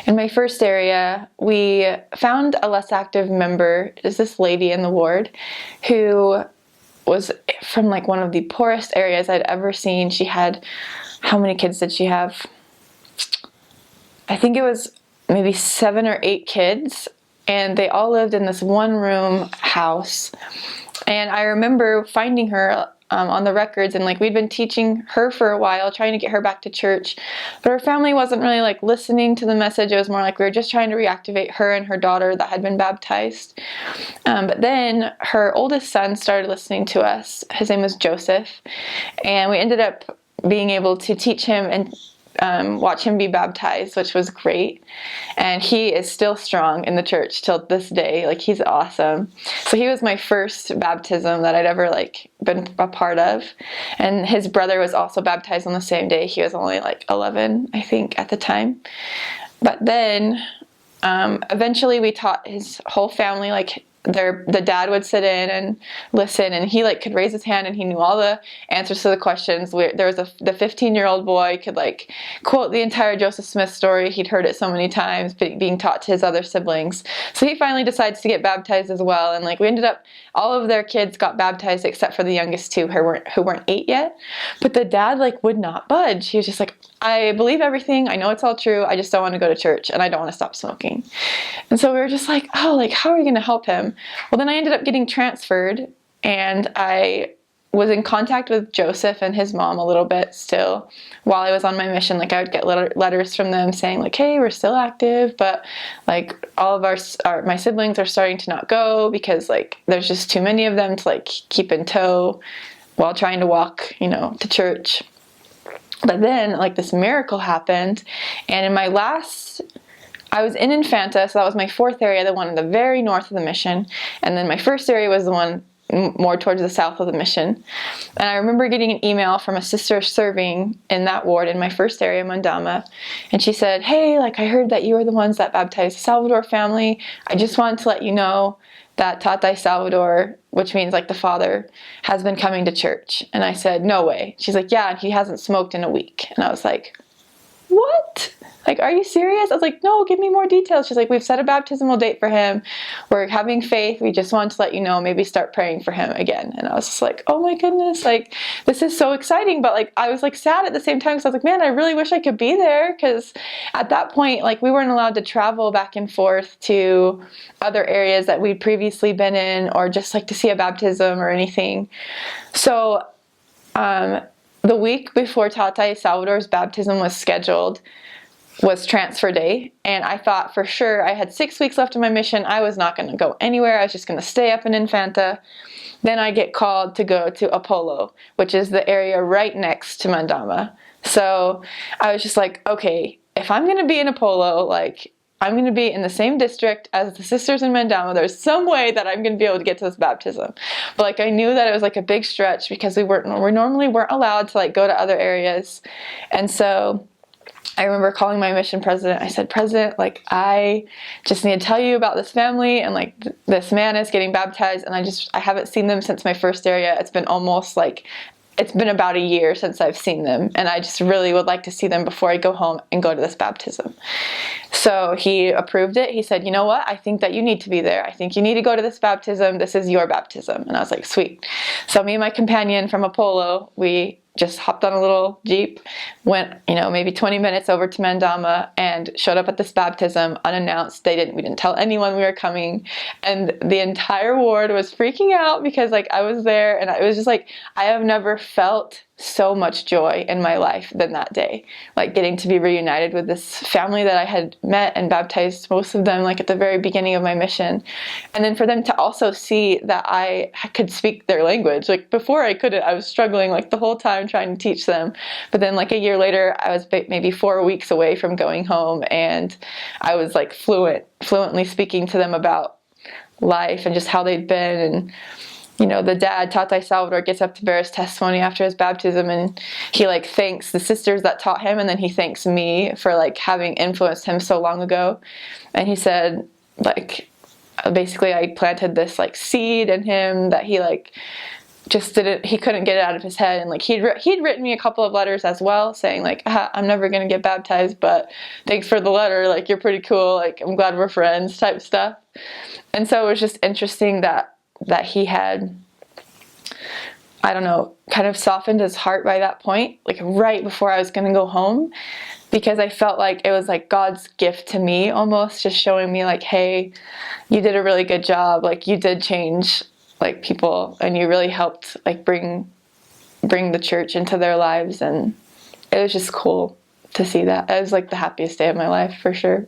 In my first area, we found a less active member. Is this lady in the ward who was from like one of the poorest areas I'd ever seen. She had, how many kids did she have? I think it was maybe 7 or 8 kids, and they all lived in this one room house. And I remember finding her on the records, and like we'd been teaching her for a while, trying to get her back to church, but her family wasn't really like listening to the message. It was more like we were just trying to reactivate her and her daughter that had been baptized. But then her oldest son started listening to us. His name was Joseph, and we ended up being able to teach him and watch him be baptized, which was great. And he is still strong in the church till this day. Like, he's awesome. So he was my first baptism that I'd ever like been a part of. And his brother was also baptized on the same day. He was only like 11, I think, at the time. But then eventually we taught his whole family, like the dad would sit in and listen, and he like could raise his hand and he knew all the answers to the questions. There was the 15-year-old boy could like quote the entire Joseph Smith story. He'd heard it so many times, being taught to his other siblings. So he finally decides to get baptized as well, and like we ended up, all of their kids got baptized except for the youngest 2 who weren't 8 yet. But the dad like would not budge. He was just like, I believe everything. I know it's all true. I just don't want to go to church, and I don't want to stop smoking. And so we were just like, oh, like how are we going to help him? Well, then I ended up getting transferred, and I was in contact with Joseph and his mom a little bit still while I was on my mission. Like, I would get letters from them saying like, hey, we're still active, but like all of my siblings are starting to not go because like there's just too many of them to like keep in tow while trying to walk, to church. But then like this miracle happened, and in my last, I was in Infanta, so that was my 4th area, the one in the very north of the mission. And then my first area was the one more towards the south of the mission. And I remember getting an email from a sister serving in that ward in my first area, Mandama. And she said, hey, like I heard that you were the ones that baptized the Salvador family. I just wanted to let you know that Tatay Salvador, which means like the father, has been coming to church. And I said, no way. She's like, yeah, and he hasn't smoked in a week. And I was like, what? Like, are you serious? I was like, no, give me more details. She's like, we've set a baptismal date for him. We're having faith. We just wanted to let you know, maybe start praying for him again. And I was just like, oh my goodness, like, this is so exciting. But like, I was like sad at the same time. So I was like, man, I really wish I could be there. Because at that point, like, we weren't allowed to travel back and forth to other areas that we'd previously been in, or just like to see a baptism or anything. So the week before Tatay Salvador's baptism was scheduled was transfer day, and I thought for sure, I had 6 weeks left of my mission, I was not going to go anywhere. I was just going to stay up in Infanta. Then I get called to go to Apollo, which is the area right next to Mandama. So I was just like, okay, if I'm going to be in Apollo, like I'm going to be in the same district as the sisters in Mandama, there's some way that I'm going to be able to get to this baptism. But like I knew that it was like a big stretch because we normally weren't allowed to like go to other areas. And so I remember calling my mission president. I said, President, like I just need to tell you about this family, and like this man is getting baptized, and I haven't seen them since my first area. It's been about a year since I've seen them, and I just really would like to see them before I go home and go to this baptism. So he approved it. He said, you know what? I think that you need to be there. I think you need to go to this baptism. This is your baptism. And I was like, sweet. So me and my companion from Apollo, we just hopped on a little Jeep, went, maybe 20 minutes over to Mandama, and showed up at this baptism unannounced. We didn't tell anyone we were coming. And the entire ward was freaking out because like I was there, and it was just like, I have never felt so much joy in my life than that day. Like getting to be reunited with this family that I had met and baptized, most of them like at the very beginning of my mission. And then for them to also see that I could speak their language. Like before I couldn't, I was struggling like the whole time trying to teach them. But then like a year later, I was maybe 4 weeks away from going home, and I was like fluently speaking to them about life and just how they'd been. And the dad, Tatay Salvador, gets up to bear his testimony after his baptism, and he like thanks the sisters that taught him, and then he thanks me for like having influenced him so long ago. And he said like basically I planted this like seed in him that he like just didn't, he couldn't get it out of his head. And like he'd written me a couple of letters as well saying like, I'm never going to get baptized, but thanks for the letter. Like, you're pretty cool. Like, I'm glad we're friends type stuff. And so it was just interesting that he had, I don't know, kind of softened his heart by that point, like right before I was going to go home, because I felt like it was like God's gift to me almost, just showing me like, hey, you did a really good job. Like, you did change like people, and you really helped like bring the church into their lives. And it was just cool to see that. It was like the happiest day of my life for sure.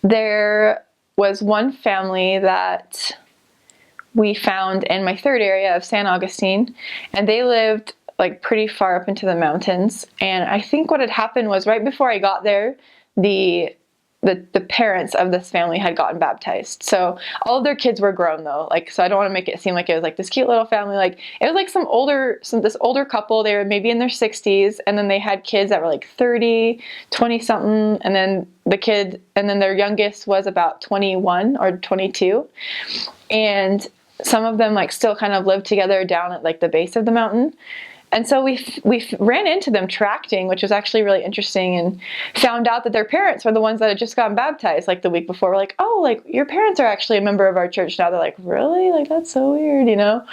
There was one family that we found in my third area of San Augustine, and they lived like pretty far up into the mountains. And I think what had happened was right before I got there, the parents of this family had gotten baptized. So all of their kids were grown though. Like, so I don't want to make it seem like it was like this cute little family. Like, it was like this older couple. They were maybe in their 60s, and then they had kids that were like 30, 20 something. And then their youngest was about 21 or 22. And some of them like still kind of lived together down at like the base of the mountain. And so we ran into them tracting, which was actually really interesting, and found out that their parents were the ones that had just gotten baptized like the week before. We're like, oh, like your parents are actually a member of our church now. They're like, really? Like, that's so weird, you know?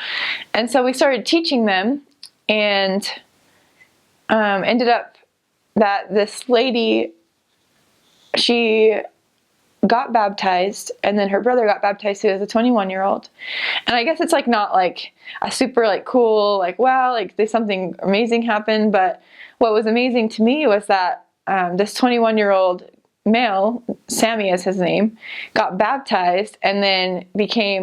And so we started teaching them, and ended up that this lady, she got baptized, and then her brother got baptized too as a 21-year-old. And I guess it's like not like a super like cool, like, wow, like something amazing happened. But what was amazing to me was that this 21-year-old male, Sammy is his name, got baptized, and then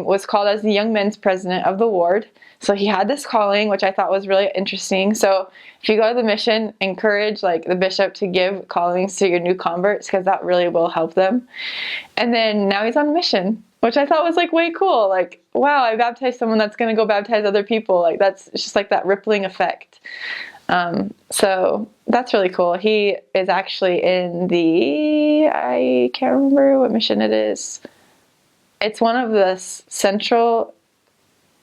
was called as the young men's president of the ward. So he had this calling, which I thought was really interesting. So if you go to the mission, encourage like the bishop to give callings to your new converts, because that really will help them. And then now he's on mission, which I thought was like way cool. Like, wow, I baptized someone that's going to go baptize other people. Like, it's just like that rippling effect. So that's really cool. He is actually in I can't remember what mission it is. It's one of the central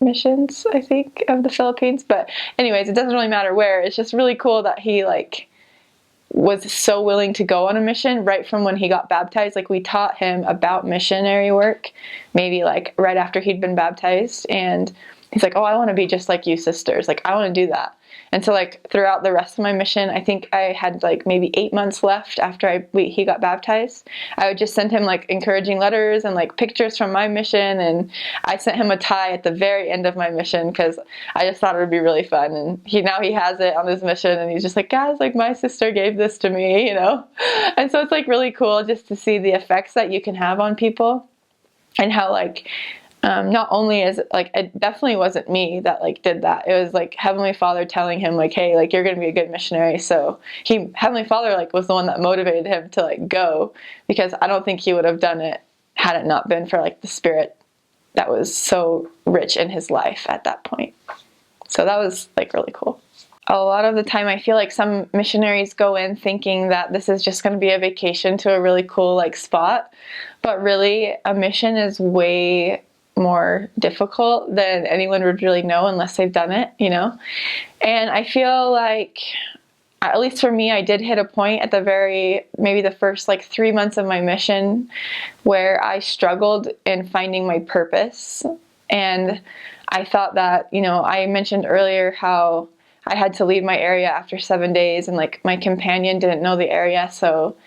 missions, I think, of the Philippines. But anyways, it doesn't really matter where. It's just really cool that he like was so willing to go on a mission right from when he got baptized. Like, we taught him about missionary work maybe like right after he'd been baptized, and he's like, oh, I want to be just like you sisters. Like, I want to do that. And so like throughout the rest of my mission, I think I had like maybe 8 months left after he got baptized. I would just send him like encouraging letters and like pictures from my mission. And I sent him a tie at the very end of my mission because I just thought it would be really fun. And now he has it on his mission, and he's just like, guys, like my sister gave this to me, you know? And so it's like really cool just to see the effects that you can have on people, and how like, not only is like, it definitely wasn't me that like did that. It was like Heavenly Father telling him like, hey, like you're going to be a good missionary. So Heavenly Father like was the one that motivated him to like go, because I don't think he would have done it had it not been for like the Spirit that was so rich in his life at that point. So that was like really cool. A lot of the time I feel like some missionaries go in thinking that this is just going to be a vacation to a really cool like spot, but really a mission is way more difficult than anyone would really know unless they've done it, you know? And I feel like, at least for me, I did hit a point at maybe the first like 3 months of my mission where I struggled in finding my purpose. And I thought that, you know, I mentioned earlier how I had to leave my area after 7 days, and like my companion didn't know the area. So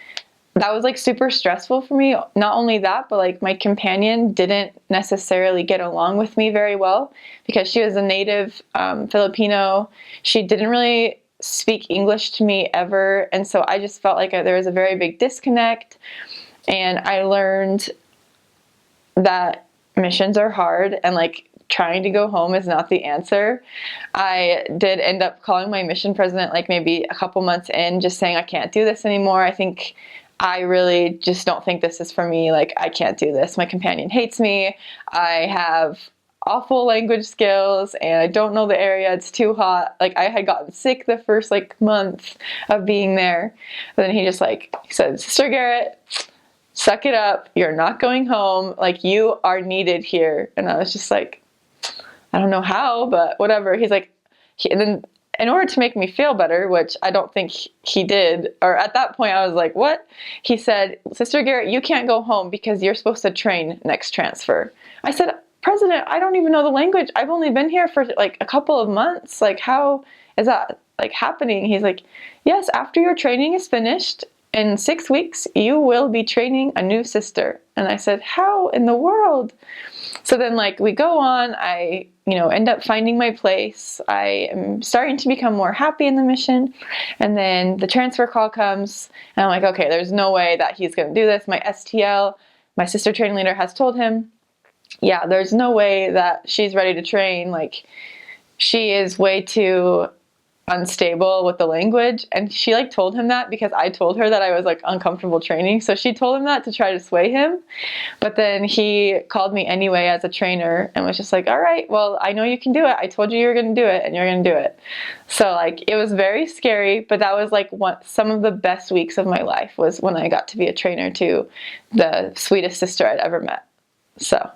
that was like super stressful for me. Not only that, but like my companion didn't necessarily get along with me very well because she was a native Filipino. She didn't really speak English to me ever. And so I just felt like there was a very big disconnect. And I learned that missions are hard, and like trying to go home is not the answer. I did end up calling my mission president like maybe a couple months in, just saying I can't do this anymore. I really just don't think this is for me. Like, I can't do this. My companion hates me. I have awful language skills, and I don't know the area. It's too hot. Like, I had gotten sick the first like month of being there. And then he said, Sister Garrett, suck it up. You're not going home. Like, you are needed here. And I was just like, I don't know how, but whatever. He's like, and then in order to make me feel better, which I don't think he did, or at that point I was like, what? He said, Sister Garrett, you can't go home because you're supposed to train next transfer. I said, President, I don't even know the language. I've only been here for like a couple of months. Like, how is that like happening? He's like, yes, after your training is finished, in 6 weeks, you will be training a new sister. And I said, how in the world? So then like we go on, I, end up finding my place. I am starting to become more happy in the mission. And then the transfer call comes and I'm like, okay, there's no way that he's going to do this. My STL, my sister training leader, has told him, yeah, there's no way that she's ready to train. Like, she is way too unstable with the language. And she like told him that because I told her that I was like uncomfortable training. So she told him that to try to sway him. But then he called me anyway as a trainer and was just like, all right, well, I know you can do it. I told you were going to do it and you're going to do it. So like, it was very scary, but that was like some of the best weeks of my life was when I got to be a trainer to the sweetest sister I'd ever met. So